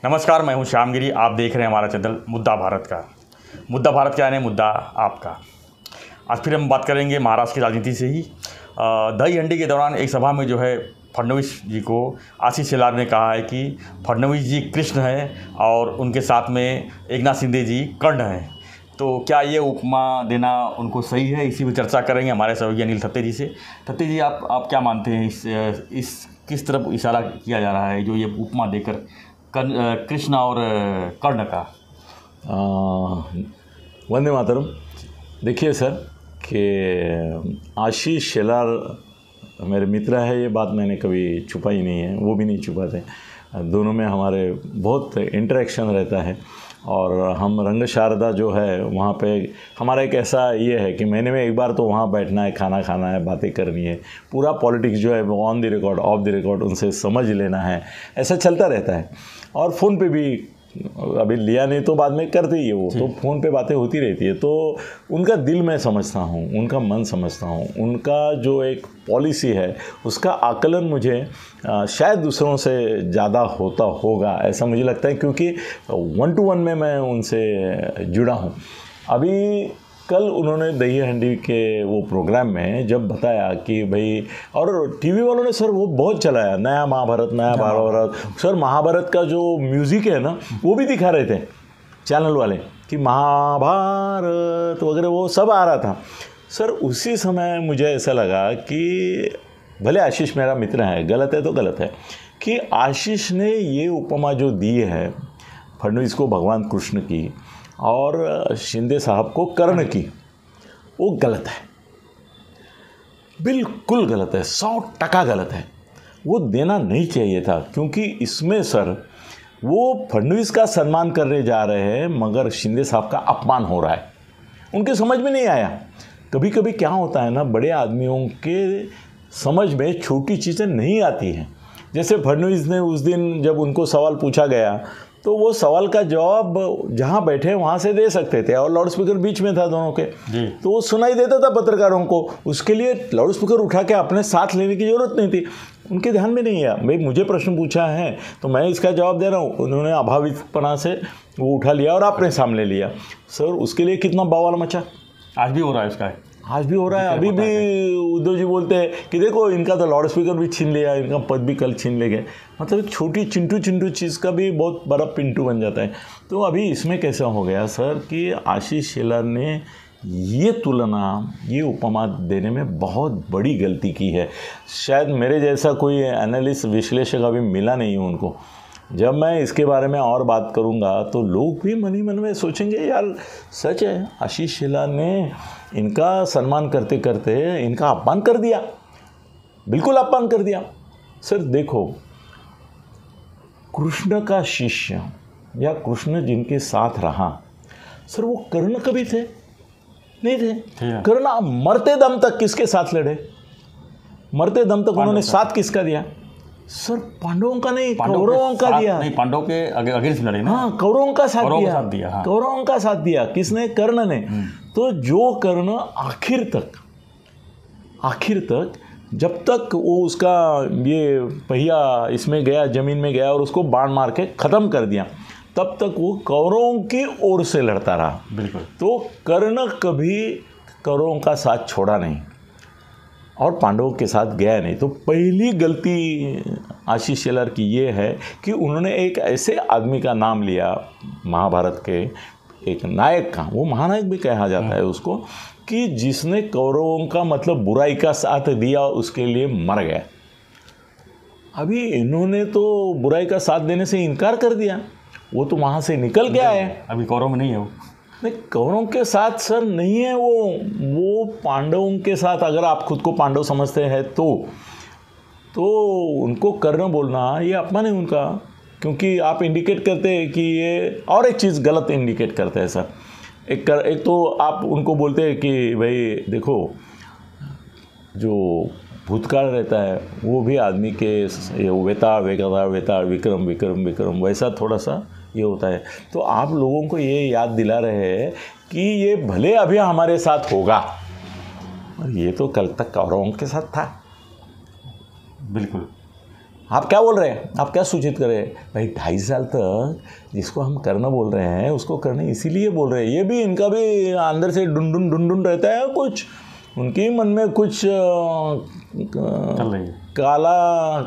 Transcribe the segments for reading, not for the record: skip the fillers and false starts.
नमस्कार, मैं हूं श्यामगिरी। आप देख रहे हैं हमारा चैनल मुद्दा भारत का। मुद्दा भारत का यानी मुद्दा आपका। आज फिर हम बात करेंगे महाराष्ट्र की राजनीति से ही। दही हंडी के दौरान एक सभा में जो है फडणवीस जी को आशीष शेलार ने कहा है कि फडणवीस जी कृष्ण हैं और उनके साथ में एकनाथ शिंदे जी कर्ण हैं। तो क्या ये उपमा देना उनको सही है? इसी पर चर्चा करेंगे हमारे सहयोगी अनिल थत्ते जी से। थत्ते जी, आप क्या मानते हैं, इस किस तरफ इशारा किया जा रहा है जो ये उपमा देकर कृष्ण और कर्ण का? वंदे मातरम। देखिए सर कि आशीष शेलार मेरे मित्र है, ये बात मैंने कभी छुपाई नहीं है, वो भी नहीं छुपाते। दोनों में हमारे बहुत इंटरेक्शन रहता है और हम रंग शारदा जो है वहाँ पे हमारा एक ऐसा ये है कि महीने में एक बार तो वहाँ बैठना है, खाना खाना है, बातें करनी है। पूरा पॉलिटिक्स जो है वो on the record of the record उनसे समझ लेना है, ऐसा चलता रहता है। और फ़ोन पे भी अभी लिया नहीं तो बाद में करते ही है वो, तो फ़ोन पे बातें होती रहती है। तो उनका दिल मैं समझता हूँ, उनका मन समझता हूँ, उनका जो एक पॉलिसी है उसका आकलन मुझे शायद दूसरों से ज़्यादा होता होगा, ऐसा मुझे लगता है, क्योंकि 1 to 1 में मैं उनसे जुड़ा हूँ। अभी कल उन्होंने दही हंडी के वो प्रोग्राम में जब बताया कि भाई, और टीवी वालों ने सर वो बहुत चलाया, नया महाभारत, नया महाभारत। सर महाभारत का जो म्यूज़िक है ना वो भी दिखा रहे थे चैनल वाले कि महाभारत वगैरह वो सब आ रहा था। सर उसी समय मुझे ऐसा लगा कि भले आशीष मेरा मित्र है, गलत है तो गलत है, कि आशीष ने ये उपमा जो दी है फडणवीस को भगवान कृष्ण की और शिंदे साहब को कर्ण की, वो गलत है, बिल्कुल गलत है, 100% गलत है। वो देना नहीं चाहिए था, क्योंकि इसमें सर वो फडणवीस का सम्मान करने जा रहे हैं मगर शिंदे साहब का अपमान हो रहा है। उनके समझ में नहीं आया। कभी कभी क्या होता है ना, बड़े आदमियों के समझ में छोटी चीज़ें नहीं आती हैं। जैसे फडणवीस ने उस दिन जब उनको सवाल पूछा गया तो वो सवाल का जवाब जहाँ बैठे वहाँ से दे सकते थे, और लाउड स्पीकर बीच में था दोनों के, तो वो सुनाई देता था पत्रकारों को। उसके लिए लाउड स्पीकर उठा के अपने साथ लेने की ज़रूरत नहीं थी, उनके ध्यान में नहीं आया। भाई मुझे प्रश्न पूछा है तो मैं इसका जवाब दे रहा हूँ, उन्होंने अभावितपना से वो उठा लिया और अपने सामने लिया। सर उसके लिए कितना बवाल मचा। आज भी हो रहा है इसका, आज भी हो रहा है। अभी भी उद्धव जी बोलते हैं कि देखो इनका तो लाउड स्पीकर भी छीन लिया, इनका पद भी कल छीन ले गए। मतलब एक छोटी चिंटू चीज़ का भी बहुत बड़ा पिंटू बन जाता है। तो अभी इसमें कैसा हो गया सर कि आशीष शेलार ने ये तुलना, ये उपमा देने में बहुत बड़ी गलती की है। शायद मेरे जैसा कोई एनालिस्ट विश्लेषक अभी मिला नहीं है उनको। जब मैं इसके बारे में और बात करूंगा तो लोग भी मन ही मन में सोचेंगे यार सच है, आशीष शेलार ने इनका सम्मान करते करते इनका अपमान कर दिया, बिल्कुल अपमान कर दिया। सर देखो, कृष्ण का शिष्य या कृष्ण जिनके साथ रहा, सर वो कर्ण कभी थे? नहीं थे। कर्ण मरते दम तक किसके साथ लड़े? मरते दम तक उन्होंने साथ किसका दिया? सर पांडवों का नहीं, कौरवों का दिया। नहीं, पांडवों के अगेंस्ट लड़े ना। हाँ, कौरवों का साथ दिया। हाँ। कौरवों का साथ दिया किसने? कर्ण ने। तो जो कर्ण आखिर तक जब तक वो उसका ये पहिया इसमें गया, जमीन में गया और उसको बाण मार के ख़त्म कर दिया, तब तक वो कौरवों की ओर से लड़ता रहा। बिल्कुल। तो कर्ण कभी कौरवों का साथ छोड़ा नहीं और पांडवों के साथ गया नहीं। तो पहली गलती आशीष शेलार की ये है कि उन्होंने एक ऐसे आदमी का नाम लिया, महाभारत के एक नायक का, वो महानायक भी कहा जाता है उसको, कि जिसने कौरवों का मतलब बुराई का साथ दिया, उसके लिए मर गया। अभी इन्होंने तो बुराई का साथ देने से इनकार कर दिया, वो तो वहाँ से निकल के आए। अभी कौरव में नहीं है वो। नहीं, कौरवों के साथ सर नहीं है वो पांडवों के साथ। अगर आप खुद को पांडव समझते हैं तो उनको कर्ण बोलना ये अपमान है उनका, क्योंकि आप इंडिकेट करते हैं कि ये, और एक चीज़ गलत इंडिकेट करते हैं सर। एक तो आप उनको बोलते हैं कि भाई देखो, जो भूतकाल रहता है वो भी आदमी के वेताड़ विक्रम वैसा थोड़ा सा ये होता है। तो आप लोगों को ये याद दिला रहे हैं कि ये भले अभी हमारे साथ होगा, और ये तो कल तक कौरवों के साथ था। बिल्कुल। आप क्या बोल रहे हैं, आप क्या सूचित कर रहे हैं? भाई 2.5 साल तक जिसको हम कर्ण बोल रहे हैं उसको कर्ण इसीलिए बोल रहे हैं। ये भी इनका भी अंदर से ढूंढ रहता है, कुछ उनके मन में कुछ चल रही है, काला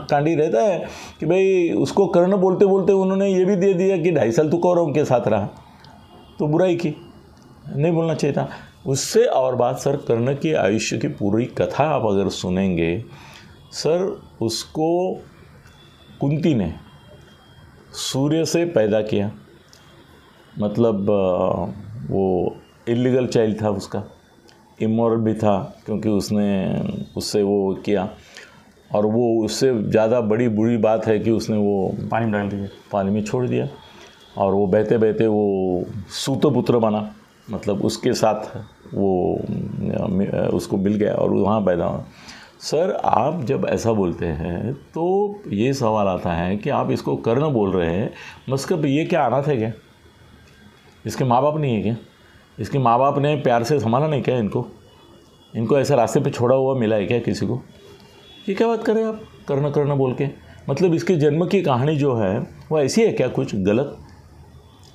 कांडी रहता है कि भाई उसको कर्ण बोलते बोलते उन्होंने ये भी दे दिया कि 2.5 साल तू कौरव के साथ रहा, तो बुराई की, नहीं बोलना चाहिए था। उससे और बात सर, कर्ण की आयुष्य की पूरी कथा आप अगर सुनेंगे सर, उसको कुंती ने सूर्य से पैदा किया, मतलब वो इलीगल चाइल्ड था उसका, इमोरल भी था क्योंकि उसने उससे वो किया, और वो उससे ज़्यादा बड़ी बुरी बात है कि उसने वो पानी में डाल दिया, पानी में छोड़ दिया, और वो बहते बहते वो सूतपुत्र बना, मतलब उसके साथ वो उसको मिल गया और वहाँ पैदा हुआ। सर आप जब ऐसा बोलते हैं तो ये सवाल आता है कि आप इसको कर्ण बोल रहे हैं, मतलब ये क्या अनाथ है क्या? इसके माँ बाप नहीं है क्या? इसके माँ बाप ने प्यार से संभाला नहीं क्या इनको ऐसे रास्ते पे छोड़ा हुआ मिला है क्या किसी को? ये क्या बात कर रहे हैं आप कर्ण कर्ण बोल के? मतलब इसके जन्म की कहानी जो है वो ऐसी है क्या, कुछ गलत?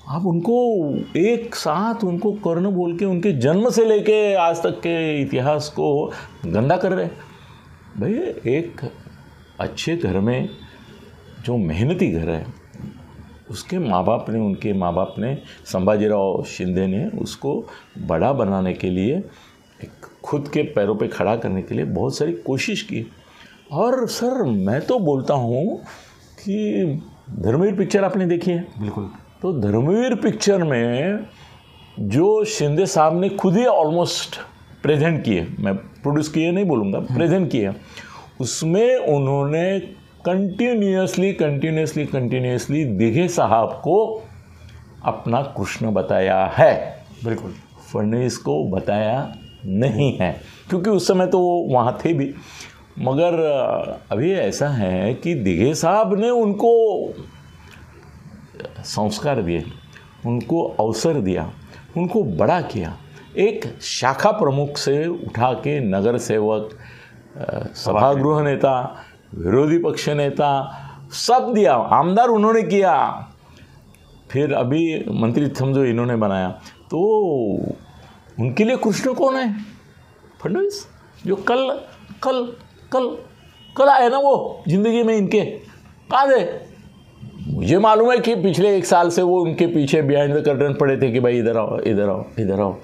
आप उनको एक साथ उनको कर्ण बोल के उनके जन्म से लेके आज तक के इतिहास को गंदा कर रहे हैं। भाई एक अच्छे घर में जो मेहनती घर है उसके माँ बाप ने, उनके माँ बाप ने, संभाजीराव शिंदे ने उसको बड़ा बनाने के लिए, एक खुद के पैरों पे खड़ा करने के लिए बहुत सारी कोशिश की। और सर मैं तो बोलता हूँ कि धर्मवीर पिक्चर आपने देखी है? बिल्कुल। तो धर्मवीर पिक्चर में जो शिंदे साहब ने खुद ही ऑलमोस्ट प्रेजेंट किए, मैं प्रोड्यूस किए नहीं बोलूँगा, प्रेजेंट किए, उसमें उन्होंने कंटिन्यूसली दिघे साहब को अपना कृष्ण बताया है। बिल्कुल। फडणवीस को बताया नहीं है क्योंकि उस समय तो वो वहाँ थे भी, मगर अभी ऐसा है कि दिघे साहब ने उनको संस्कार दिए, उनको अवसर दिया, उनको बड़ा किया, एक शाखा प्रमुख से उठा के नगर सेवक, सभागृह नेता, विरोधी पक्ष नेता, सब दिया, आमदार उन्होंने किया, फिर अभी मंत्री समझो इन्होंने बनाया। तो उनके लिए कृष्ण कौन है? फडणवीस, जो कल कल कल कल आए ना वो जिंदगी में इनके, कहाँ थे? मुझे मालूम है कि पिछले 1 साल से वो उनके पीछे बिहाइंड द कर्टन पड़े थे कि भाई इधर आओ इधर आओ इधर आओ,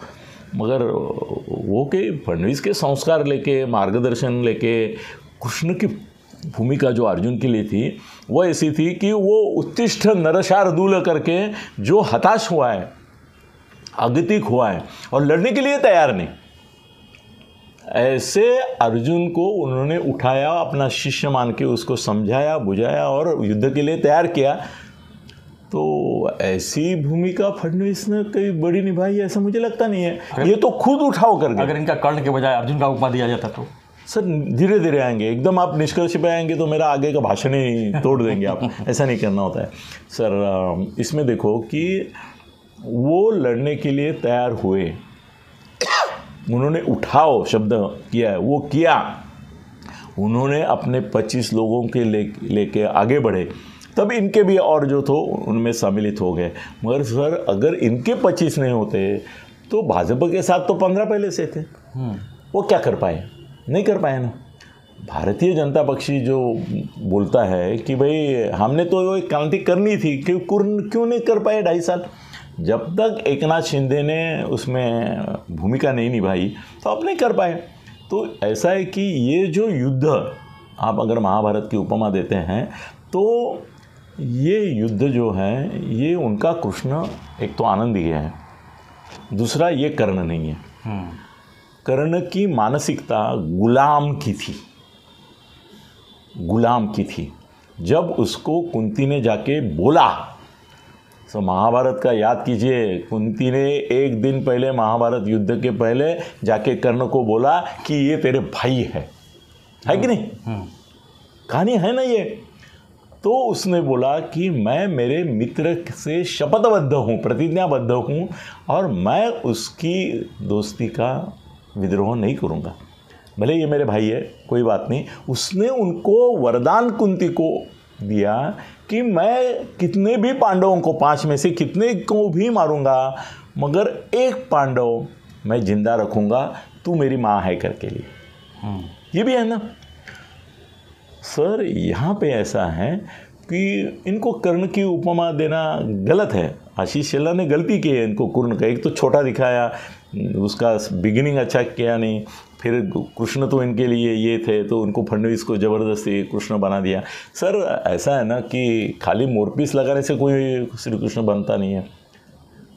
मगर वो के फडणवीस के संस्कार लेके, मार्गदर्शन लेके, कृष्ण की भूमिका जो अर्जुन के लिए थी वो ऐसी थी कि वो उत्तिष्ठ नरशार्दूल करके जो हताश हुआ है, अगतिक हुआ है और लड़ने के लिए तैयार नहीं, ऐसे अर्जुन को उन्होंने उठाया, अपना शिष्य मान के उसको समझाया, बुझाया और युद्ध के लिए तैयार किया। तो ऐसी भूमिका फडणवीस ने कई बड़ी निभाई ऐसा मुझे लगता नहीं है। ये तो खुद उठाओ करके, अगर इनका कर्ण के बजाय अर्जुन का उपमा दिया जाता तो सर धीरे धीरे आएंगे, एकदम आप निष्कर्ष पे आएंगे तो मेरा आगे का भाषण ही तोड़ देंगे आप। ऐसा नहीं करना होता है सर। इसमें देखो कि वो लड़ने के लिए तैयार हुए, उन्होंने उठाओ शब्द किया है, वो किया, उन्होंने अपने 25 लोगों के लेके आगे बढ़े, तब इनके भी और जो थो उनमें सम्मिलित हो गए। मगर सर अगर इनके 25 नहीं होते तो भाजपा के साथ तो 15 पहले से थे, वो क्या कर पाए? नहीं कर पाए ना। भारतीय जनता पक्षी जो बोलता है कि भाई हमने तो एक क्रांति करनी थी, क्यों नहीं कर पाए 2.5 साल? जब तक एकनाथ शिंदे ने उसमें भूमिका नहीं निभाई तो आप नहीं कर पाए। तो ऐसा है कि ये जो युद्ध आप अगर महाभारत की उपमा देते हैं तो ये युद्ध जो है ये उनका कृष्ण एक तो आनंद ही है, दूसरा ये कर्ण नहीं है। कर्ण की मानसिकता गुलाम की थी, गुलाम की थी। जब उसको कुंती ने जाके बोला, तो महाभारत का याद कीजिए, कुंती ने 1 दिन पहले महाभारत युद्ध के पहले जाके कर्ण को बोला कि ये तेरे भाई है कि नहीं? कहानी है ना ये। तो उसने बोला कि मैं मेरे मित्र से शपथबद्ध हूँ, प्रतिज्ञाबद्ध हूँ और मैं उसकी दोस्ती का विद्रोह नहीं करूँगा, भले ये मेरे भाई है, कोई बात नहीं। उसने उनको वरदान कुंती को दिया कि मैं कितने भी पांडवों को, 5 में से कितने को भी मारूंगा, मगर एक पांडव मैं जिंदा रखूंगा, तू मेरी माँ है करके लिए। ये भी है ना सर। यहाँ पे ऐसा है कि इनको कर्ण की उपमा देना गलत है। आशीष शेलार ने गलती की है इनको कर्ण का। एक तो छोटा दिखाया, उसका बिगिनिंग अच्छा किया नहीं, फिर कृष्ण तो इनके लिए ये थे तो उनको फडणवीस को ज़बरदस्ती कृष्ण बना दिया। सर ऐसा है ना कि खाली मोरपीस लगाने से कोई श्री कृष्ण बनता नहीं है।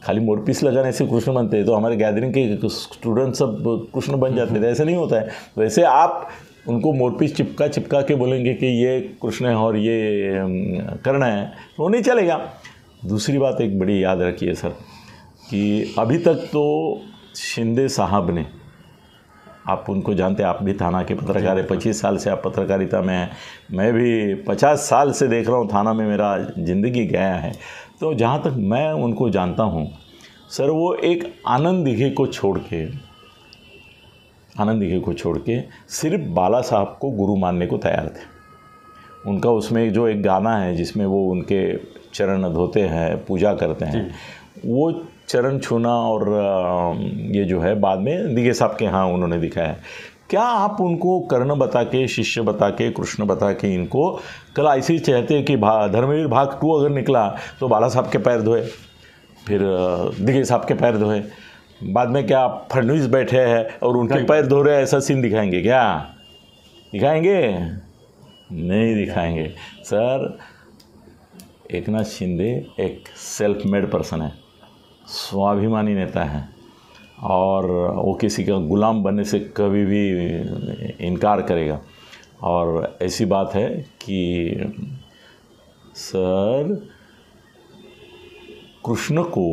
खाली मोरपीस लगाने से कृष्ण बनते हैं तो हमारे गैदरिंग के स्टूडेंट सब कृष्ण बन जाते थे, ऐसा नहीं होता है। वैसे आप उनको मोरपीस चिपका के बोलेंगे कि ये कृष्ण है और ये कर्ण है तो नहीं चलेगा। दूसरी बात एक बड़ी याद रखिए सर कि अभी तक तो शिंदे साहब ने, आप उनको जानते हैं, आप भी थाना के पत्रकार हैं, 25 साल से आप पत्रकारिता में हैं, मैं भी 50 साल से देख रहा हूँ थाना में, मेरा ज़िंदगी गया है। तो जहाँ तक मैं उनको जानता हूँ सर, वो एक आनंद दिघे को छोड़ के सिर्फ बाला साहब को गुरु मानने को तैयार थे। उनका उसमें जो एक गाना है जिसमें वो उनके चरण धोते हैं, पूजा करते हैं, वो चरण छूना और ये जो है बाद में दिघे साहब के यहाँ उन्होंने दिखाया है। क्या आप उनको कर्ण बता के, शिष्य बता के, कृष्ण बता के इनको कल ऐसे ही चाहते कि धर्मवीर भाग 2 अगर निकला तो बाला साहब के पैर धोए, फिर दिघे साहब के पैर धोए, बाद में क्या फडणवीस बैठे हैं और उनके पैर धो रहे हैं, ऐसा सीन दिखाएंगे? क्या दिखाएंगे? नहीं दिखाएंगे सर। एकनाथ शिंदे एक सेल्फ मेड पर्सन है, स्वाभिमानी नेता है और वो किसी का गुलाम बनने से कभी भी इनकार करेगा। और ऐसी बात है कि सर कृष्ण को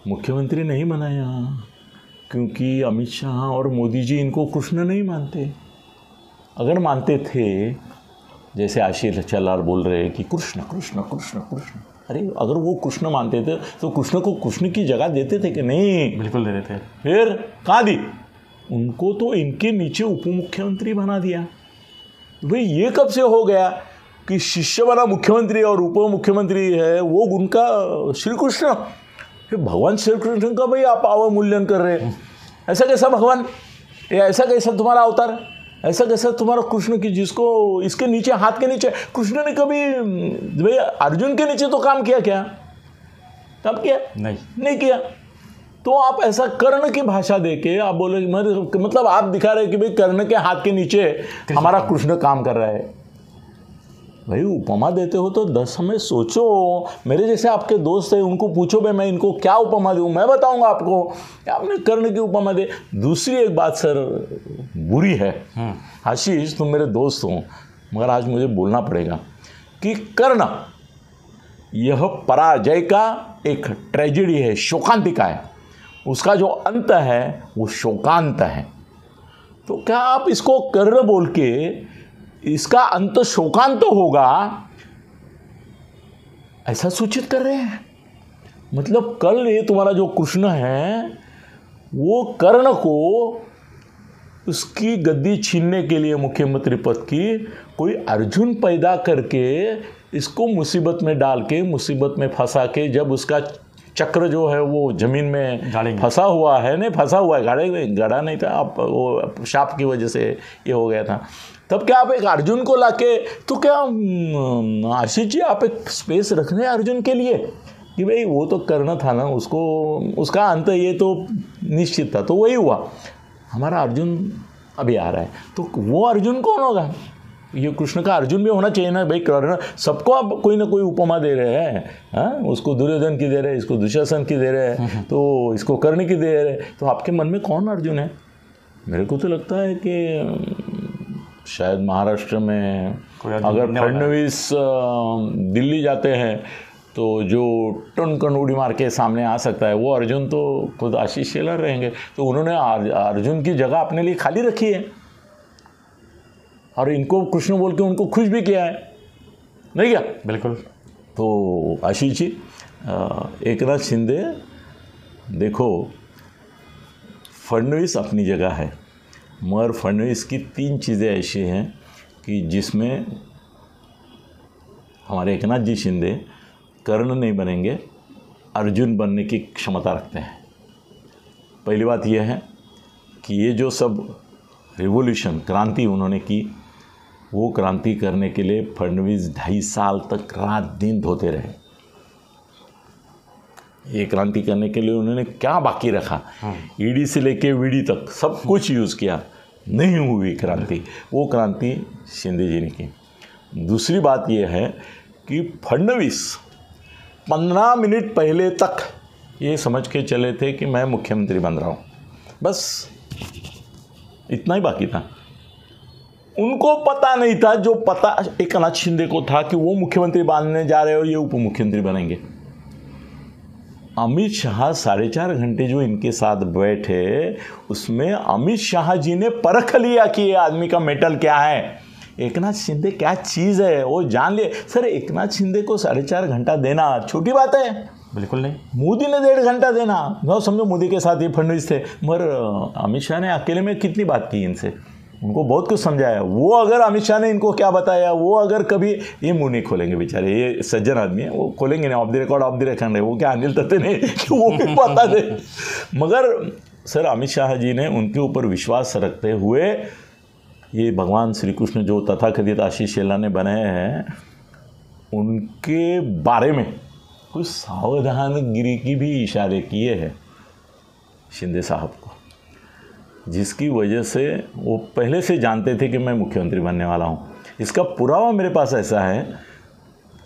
मुख्यमंत्री नहीं बनाया क्योंकि अमित शाह और मोदी जी इनको कृष्ण नहीं मानते। अगर मानते थे, जैसे आशीष शेलार बोल रहे हैं कि कृष्ण कृष्ण कृष्ण कृष्ण, अरे अगर वो कृष्ण मानते थे तो कृष्ण को कृष्ण की जगह देते थे कि नहीं? बिल्कुल दे रहे थे। फिर कहाँ दी? उनको तो इनके नीचे उप मुख्यमंत्री बना दिया। भाई ये कब से हो गया कि शिष्य बना मुख्यमंत्री और उप मुख्यमंत्री है वो उनका श्री कृष्ण? फिर भगवान श्री कृष्ण का भाई आप अवमूल्यन कर रहे हैं। ऐसा कैसा भगवान, ये ऐसा कैसा तुम्हारा अवतार, ऐसा कैसा तुम्हारा कृष्ण की जिसको इसके नीचे, हाथ के नीचे, कृष्ण ने कभी भाई अर्जुन के नीचे तो काम किया क्या? तब किया? नहीं किया। तो आप ऐसा कर्ण की भाषा देके आप बोले, मतलब आप दिखा रहे कि भाई कर्ण के हाथ के नीचे हमारा कृष्ण काम कर रहा है। भाई उपमा देते हो तो 10 समय सोचो। मेरे जैसे आपके दोस्त हैं उनको पूछो भाई मैं इनको क्या उपमा दूँ, मैं बताऊंगा आपको। आपने कर्ण की उपमा दे। दूसरी एक बात सर बुरी है, आशीष तुम मेरे दोस्त हो मगर आज मुझे बोलना पड़ेगा कि कर्ण यह पराजय का एक ट्रेजेडी है, शोकांतिका है। उसका जो अंत है वो शोकांत है। तो क्या आप इसको कर्ण बोल के इसका अंत शोकांत होगा ऐसा सूचित कर रहे हैं? मतलब कल ये तुम्हारा जो कृष्ण है वो कर्ण को उसकी गद्दी छीनने के लिए मुख्यमंत्री पद की कोई अर्जुन पैदा करके इसको मुसीबत में डाल के, मुसीबत में फंसा के, जब उसका चक्र जो है वो जमीन में फंसा हुआ है, नहीं फंसा हुआ है, गड़ा नहीं था, आप वो शाप की वजह से ये हो गया था। तब क्या आप एक अर्जुन को लाके, तो क्या आशीष जी आप एक स्पेस रख रहे हैं अर्जुन के लिए कि भाई वो तो करना था ना, उसको उसका अंत ये तो निश्चित था, तो वही हुआ। हमारा अर्जुन अभी आ रहा है तो वो अर्जुन कौन होगा? ये कृष्ण का अर्जुन भी होना चाहिए ना भाई। कर्ण सबको आप कोई ना कोई उपमा दे रहे हैं। हाँ, उसको दुर्योधन की दे रहे हैं, इसको दुशासन की दे रहे हैं, तो इसको कर्ण की दे रहे हैं। तो आपके मन में कौन अर्जुन है? मेरे को तो लगता है कि शायद महाराष्ट्र में अगर फडणवीस दिल्ली जाते हैं तो जो टन उड़ी मार के सामने आ सकता है वो अर्जुन तो खुद आशीष शेलार रहेंगे। तो उन्होंने अर्जुन की जगह अपने लिए खाली रखी है और इनको कृष्ण बोल के उनको खुश भी किया है, नहीं क्या? बिल्कुल। तो आशीष जी, एकनाथ शिंदे देखो, फडणवीस अपनी जगह है मगर फडणवीस की 3 चीज़ें ऐसी हैं कि जिसमें हमारे एकनाथ जी शिंदे कर्ण नहीं बनेंगे, अर्जुन बनने की क्षमता रखते हैं। पहली बात यह है कि ये जो सब रिवॉल्यूशन क्रांति उन्होंने की, वो क्रांति करने के लिए फडणवीस 2.5 साल तक रात दिन धोते रहे। ये क्रांति करने के लिए उन्होंने क्या बाकी रखा, ईडी से लेके वीडी तक सब कुछ यूज़ किया, नहीं हुई क्रांति। वो क्रांति शिंदे जी ने की। दूसरी बात यह है कि फडणवीस 15 मिनट पहले तक ये समझ के चले थे कि मैं मुख्यमंत्री बन रहा हूँ, बस इतना ही बाकी था। उनको पता नहीं था, जो पता एकनाथ शिंदे को था कि वो मुख्यमंत्री बनने जा रहे हैं और ये उप मुख्यमंत्री बनेंगे। अमित शाह 4.5 घंटे जो इनके साथ बैठे, उसमें अमित शाह जी ने परख लिया कि ये आदमी का मेटल क्या है, एकनाथ शिंदे क्या चीज़ है, वो जान लिए। सर, एकनाथ शिंदे को 4.5 घंटा देना छोटी बात है? बिल्कुल नहीं। मोदी ने 1.5 घंटा देना, ना समझो मोदी के साथ ये फडणवीस थे, मगर अमित शाह ने अकेले में कितनी बात की इनसे, उनको बहुत कुछ समझाया। वो अगर अमित शाह ने इनको क्या बताया, वो अगर कभी ये मुंह नहीं खोलेंगे बेचारे, ये सज्जन आदमी है, वो खोलेंगे नहीं, of the record of the record है, वो क्या अनिल दत्ते नहीं कि वो भी बता दे। मगर सर, अमित शाह जी ने उनके ऊपर विश्वास रखते हुए ये भगवान श्री कृष्ण जो तथाकथित आशीष शेलार ने बनाए हैं, उनके बारे में कुछ सावधानगिरी की भी इशारे किए हैं शिंदे साहब को, जिसकी वजह से वो पहले से जानते थे कि मैं मुख्यमंत्री बनने वाला हूँ। इसका पुरावा मेरे पास ऐसा है,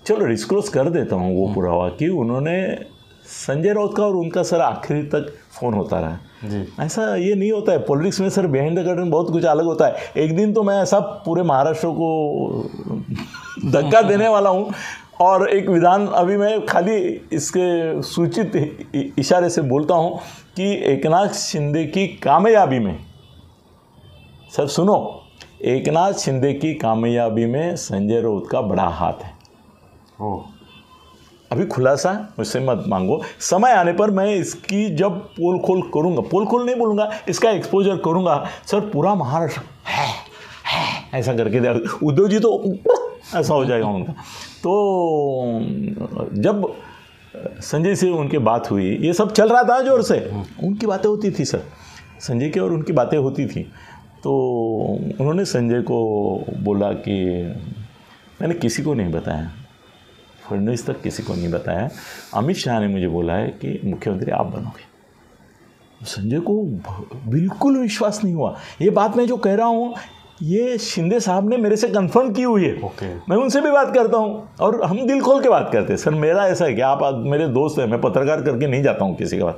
चलो डिस्क्लोज कर देता हूँ वो पुरावा, कि उन्होंने संजय राउत का और उनका सर आखिरी तक फ़ोन होता रहा जी। ऐसा ये नहीं होता है पॉलिटिक्स में सर, बिहाइंड द कर्टन बहुत कुछ अलग होता है। एक दिन तो मैं ऐसा पूरे महाराष्ट्र को धक्का देने वाला हूँ, और एक विधान अभी मैं खाली इसके सूचित इशारे से बोलता हूँ कि एकनाथ शिंदे की कामयाबी में, सर सुनो, एकनाथ शिंदे की कामयाबी में संजय राउत का बड़ा हाथ है। अभी खुलासा मुझसे मत मांगो, समय आने पर मैं इसकी जब पोल खोल करूँगा, पोल खोल नहीं बोलूँगा, इसका एक्सपोजर करूँगा सर, पूरा महाराष्ट्र है ऐसा करके दे, उद्धव जी तो ऐसा हो जाएगा उनका। तो जब संजय से उनकी बात हुई, ये सब चल रहा था जोर से, उनकी बातें होती थी सर, संजय की और उनकी बातें होती थी। तो उन्होंने संजय को बोला कि मैंने किसी को नहीं बताया, फडणवीस तक किसी को नहीं बताया, अमित शाह ने मुझे बोला है कि मुख्यमंत्री आप बनोगे। संजय को बिल्कुल विश्वास नहीं हुआ। ये बात मैं जो कह रहा हूँ, ये शिंदे साहब ने मेरे से कंफर्म की हुई है। मैं उनसे भी बात करता हूँ और हम दिल खोल के बात करते हैं। सर, मेरा ऐसा है कि आप मेरे दोस्त हैं, मैं पत्रकार करके नहीं जाता हूँ किसी के पास।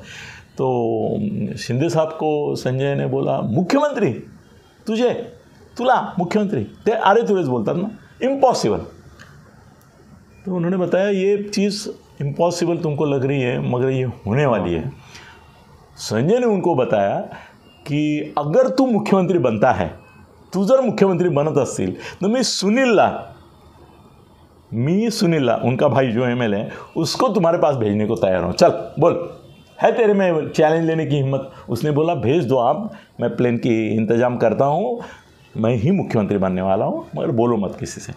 तो शिंदे साहब को संजय ने बोला, मुख्यमंत्री तुला मुख्यमंत्री ते अरे तुरेच बोलतात ना, इम्पॉसिबल। तो उन्होंने बताया ये चीज़ इम्पॉसिबल तुमको लग रही है, मगर ये होने वाली है। संजय ने उनको बताया कि अगर तू मुख्यमंत्री बनता है, तू जर मुख्यमंत्री बनत असतील तो मैं सुनीलला उनका भाई जो एमएलए है, उसको तुम्हारे पास भेजने को तैयार हूँ, चल बोल, है तेरे में चैलेंज लेने की हिम्मत? उसने बोला भेज दो आप, मैं प्लेन की इंतज़ाम करता हूँ, मैं ही मुख्यमंत्री बनने वाला हूँ, मगर बोलो मत किसी से।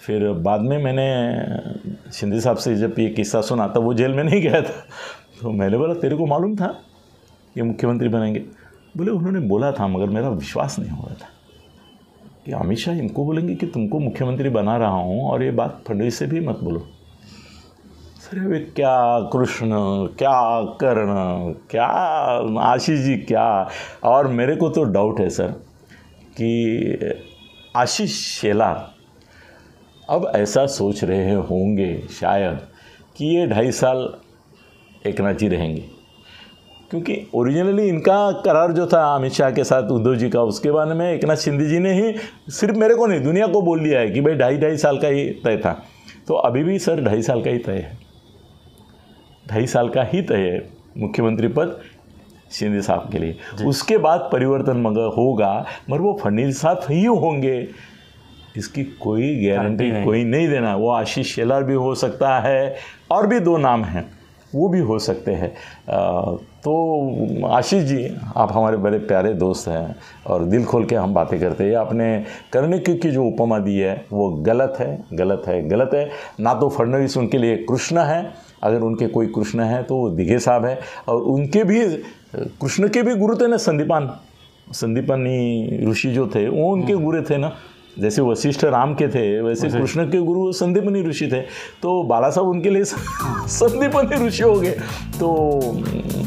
फिर बाद में मैंने शिंदे साहब से जब ये किस्सा सुना, तब वो जेल में नहीं गया था, तो मैंने बोला तेरे को मालूम था ये मुख्यमंत्री बनेंगे? बोले उन्होंने बोला था, मगर मेरा विश्वास नहीं हो रहा था कि अमित शाह इनको बोलेंगे कि तुमको मुख्यमंत्री बना रहा हूँ, और ये बात फडणवीस से भी मत बोलो। सर, वे क्या कृष्ण, क्या कर्ण, क्या आशीष जी, क्या। और मेरे को तो डाउट है सर कि आशीष शेलार अब ऐसा सोच रहे होंगे शायद कि ये 2.5 साल एकनाथ जी रहेंगे, क्योंकि ओरिजिनली इनका करार जो था अमित शाह के साथ उद्धव जी का, उसके बारे में एकनाथ शिंदे जी ने ही सिर्फ मेरे को नहीं दुनिया को बोल दिया है कि भाई 2.5 साल का ही तय था। तो अभी भी सर 2.5 साल का ही तय है, 2.5 साल का ही तय है मुख्यमंत्री पद शिंदे साहब के लिए। उसके बाद परिवर्तन मगर होगा, मगर वो फडणवीस साहब ही होंगे, इसकी कोई गारंटी कोई नहीं देना। वो आशीष शेलार भी हो सकता है, और भी 2 नाम हैं वो भी हो सकते हैं। तो आशीष जी, आप हमारे बड़े प्यारे दोस्त हैं और दिल खोल के हम बातें करते हैं। आपने कर्णिक की जो उपमा दी है वो गलत है, गलत है, गलत है। ना तो फडणवीस उनके लिए कृष्ण है, अगर उनके कोई कृष्ण है तो वो दिघे साहब है, और उनके भी कृष्ण के भी गुरु थे ना संदीपानी ऋषि जो थे वो उनके गुरु थे ना। जैसे वशिष्ठ राम के थे वैसे कृष्ण के गुरु संदीपनी ऋषि थे, तो बाला साहब उनके लिए संदीपनी ऋषि हो गए। तो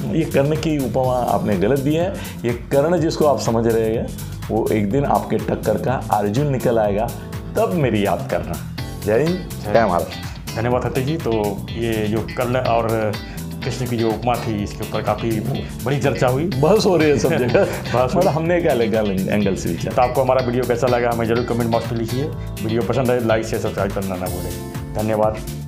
ये कर्ण की उपमा आपने गलत दी है। ये कर्ण जिसको आप समझ रहे हैं वो एक दिन आपके टक्कर का अर्जुन निकल आएगा, तब मेरी याद करना। जय हिंद, जय महाराज। धन्यवाद हत्ते जी। तो ये जो कर्ण और कृष्ण की जो उपमा थी इसके ऊपर काफ़ी बड़ी चर्चा हुई, बहस हो रही है सब जगह। मतलब हमने क्या अलग एंगल से विचार। तो आपको हमारा वीडियो कैसा लगा हमें जरूर कमेंट बॉक्स में लिखिए। वीडियो पसंद आए लाइक शेयर सब्सक्राइब करना ना भूलें। धन्यवाद।